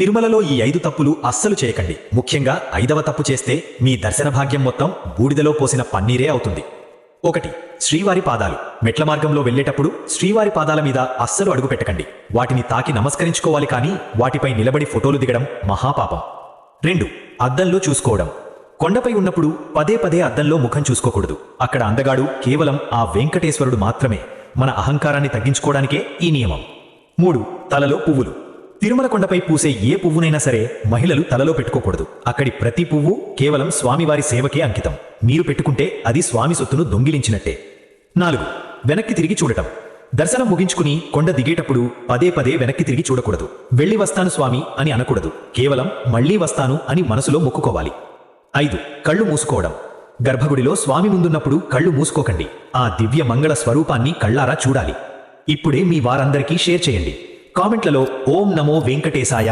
తిరుమలలో ఈ 5 తప్పులు అస్సలు చేయకండి. ముఖ్యంగా 5వ తప్పు చేస్తే మీ దర్శన భాగ్యం మొత్తం బూడిదలో పోసిన పన్నీరే అవుతుంది. 1. శ్రీవారి పాదాలు. మెట్ల మార్గంలో వెళ్లేటప్పుడు శ్రీవారి పాదాల మీద అస్సలు అడుగు పెట్టకండి. వాటిని తాకి నమస్కరించుకోవాలి, కానీ వాటిపై నిలబడి ఫోటోలు దిగడం మహాపాపం. 2. అద్దంలో చూసుకోవడం. కొండపై ఉన్నప్పుడు పదే పదే అద్దంలో ముఖం చూసుకోకూడదు. అక్కడ అందగాడు కేవలం ఆ వెంకటేశ్వరుడు మాత్రమే. మన అహంకారాన్ని తగ్గించుకోవడానికే ఈ నియమం. 3. తలలో పువ్వులు. తిరుమల కొండపై పూసే ఏ పువ్వునైనా సరే మహిళలు తలలో పెట్టుకోకూడదు. అక్కడి ప్రతి పువ్వు కేవలం స్వామివారి సేవకే అంకితం. మీరు పెట్టుకుంటే అది స్వామి సొత్తును దొంగిలించినట్టే. 4. వెనక్కి తిరిగి చూడటం. దర్శనం ముగించుకుని కొండ దిగేటప్పుడు పదే పదే వెనక్కి తిరిగి చూడకూడదు. వెళ్ళి వస్తాను స్వామి అని అనకూడదు. కేవలం మళ్లీ వస్తాను అని మనసులో మొక్కుకోవాలి. 5. కళ్ళు మూసుకోవడం. గర్భగుడిలో స్వామి ముందున్నప్పుడు కళ్ళు మూసుకోకండి. ఆ దివ్య మంగళ స్వరూపాన్ని కళ్ళారా చూడాలి. ఇప్పుడే మీ వారందరికీ షేర్ చేయండి. కామెంట్లలో ఓం నమో వెంకటేశాయ